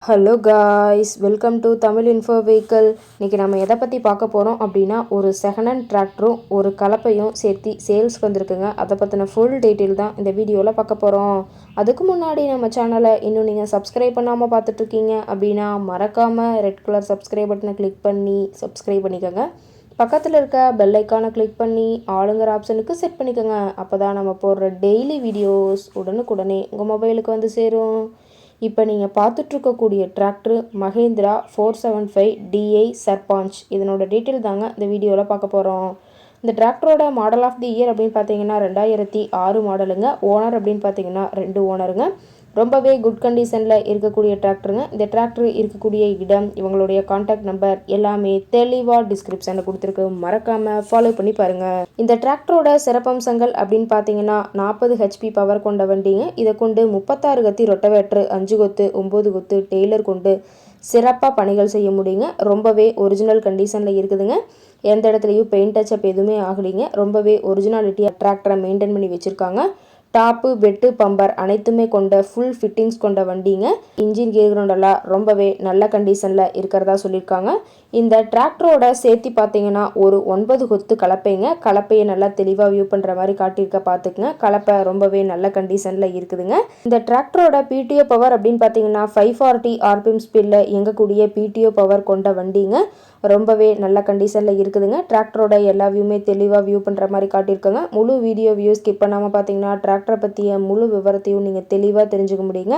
Hello guys, welcome to Tamil info vehicle. இன்றைக்கி நம்ம எதை பற்றி பார்க்க போகிறோம் அப்படின்னா, ஒரு செகண்ட் ஹேண்ட் டிராக்டரும் ஒரு கலப்பையும் சேர்த்து சேல்ஸ்க்கு வந்திருக்குங்க. அதை பற்றின ஃபுல் டீட்டெயில் தான் இந்த வீடியோவில் பார்க்க போகிறோம். அதுக்கு முன்னாடி நம்ம சேனலை இன்னும் நீங்கள் சப்ஸ்கிரைப் பண்ணாமல் பார்த்துட்ருக்கீங்க அப்படின்னா மறக்காமல் ரெட் கலர் சப்ஸ்கிரைப் பட்டனை கிளிக் பண்ணி சப்ஸ்கிரைப் பண்ணிக்கோங்க. பக்கத்தில் இருக்க பெல் ஐக்கானை கிளிக் பண்ணி ஆளுங்கிற ஆப்ஷனுக்கு செட் பண்ணிக்கோங்க. அப்போ தான் நம்ம போடுற டெய்லி வீடியோஸ் உடனுக்குடனே உங்கள் மொபைலுக்கு வந்து சேரும். இப்போ நீங்கள் பார்த்துட்ருக்கக்கூடிய டிராக்டர் மஹேந்திரா 475 டிஐ சர்பாஞ்ச். இதனோட டீட்டெயில் தாங்க இந்த வீடியோவில் பார்க்க போகிறோம். இந்த டிராக்டரோட மாடல் ஆஃப் தி இயர் அப்படின்னு பார்த்தீங்கன்னா 2006 மாடலுங்க. ஓனர் அப்படின்னு பார்த்தீங்கன்னா 2 ஓனருங்க. ரொம்பவே குட் கண்டிஷனில் இருக்கக்கூடிய டிராக்டருங்க. இந்த டிராக்டர் இருக்கக்கூடிய இடம், இவங்களுடைய கான்டாக்ட் நம்பர் எல்லாமே தெளிவாக டிஸ்கிரிப்ஷனில் கொடுத்துருக்கு. மறக்காமல் ஃபாலோ பண்ணி பாருங்கள். இந்த டிராக்டரோட சிறப்பம்சங்கள் அப்படின்னு பார்த்தீங்கன்னா 40 ஹெச்பி பவர் கொண்ட வண்டிங்க. இதை கொண்டு 36 கத்தி ரொட்டவேட்ரு, 5 கொத்து, 9 கொத்து டெய்லர் கொண்டு சிறப்பாக பணிகள் செய்ய முடியுங்க. ரொம்பவே ஒரிஜினல் கண்டிஷனில் இருக்குதுங்க. எந்த இடத்துலையும் பெயிண்ட் டச்சப் எதுவுமே ஆகலைங்க. ரொம்பவே ஒரிஜினாலிட்டியாக டிராக்டரை மெயின்டைன் பண்ணி வச்சுருக்காங்க. டாப்பு, பெட்டு, பம்பர் அனைத்துமே கொண்ட ஃபுல் ஃபிட்டிங்ஸ் கொண்ட வண்டிங்க. இன்ஜின் கியர் கிரவுண்டெல்லாம் ரொம்பவே நல்ல கண்டிஷனில் இருக்கிறதா சொல்லியிருக்காங்க. இந்த டிராக்டரோட சேர்த்து பார்த்தீங்கன்னா ஒரு 9 கொத்து கலப்பைங்க. கலப்பையை நல்லா தெளிவாக வியூ பண்ணுற மாதிரி காட்டியிருக்க பார்த்துக்குங்க. கலப்பை ரொம்பவே நல்ல கண்டிஷனில் இருக்குதுங்க. இந்த டிராக்டரோட பிடிஓ பவர் அப்படின்னு பார்த்தீங்கன்னா 540 ஆர்பிஎம் ஸ்பீடில் இயங்கக்கூடிய பிடிஓ பவர் கொண்ட வண்டிங்க. ரொம்பவே நல்ல கண்டிஷனில் இருக்குதுங்க. டிராக்டரோட எல்லா வியூமே தெளிவாக வியூ பண்ணுற மாதிரி காட்டியிருக்காங்க. முழு வீடியோ வியூ ஸ்கிப் பண்ணாமல் பார்த்தீங்கன்னா டிராக்டரை பற்றிய முழு விவரத்தையும் நீங்கள் தெளிவாக தெரிஞ்சுக்க முடியுங்க.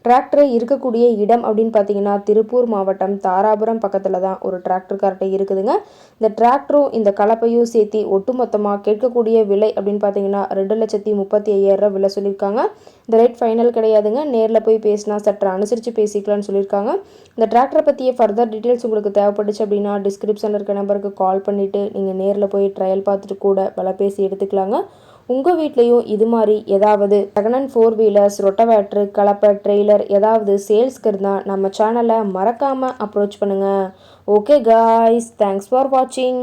டிராக்டர் இருக்கக்கூடிய இடம் அப்படின்னு பார்த்தீங்கன்னா திருப்பூர் மாவட்டம் தாராபுரம் பக்கத்தில் தான் ஒரு டிராக்டர் கரெக்டை இருக்குதுங்க. இந்த டிராக்டரும் இந்த கலப்பையும் சேர்த்து ஒட்டுமொத்தமாக கேட்கக்கூடிய விலை அப்படின்னு பார்த்தீங்கன்னா 2,35,000 விலை சொல்லியிருக்காங்க. இந்த ரேட் ஃபைனல் கிடையாதுங்க. நேரில் போய் பேசினா சற்று அனுசரித்து பேசிக்கலாம்னு சொல்லியிருக்காங்க. இந்த டிராக்டரை பற்றிய ஃபர்தர் டீட்டெயில்ஸ் உங்களுக்கு தேவைப்பட்டுச்சு அப்படின்னா டிஸ்கிரிப்ஷனில் இருக்க நம்பருக்கு கால் பண்ணிவிட்டு நீங்கள் நேரில் போய் ட்ரையல் பார்த்துட்டு கூட விலை பேசி எடுத்துக்கலாங்க. உங்கள் வீட்லேயும் இது மாதிரி ஏதாவது செகண்ட் ஹேண்ட் 4 வீலர்ஸ், ரொட்டவேட்ரு, கலப்பை, ட்ரெய்லர் ஏதாவது சேல்ஸ்க்கு இருந்தால் நம்ம சேனலை மறக்காமல் அப்ரோச் பண்ணுங்கள். ஓகே காய்ஸ், தேங்க்ஸ் ஃபார் வாட்சிங்.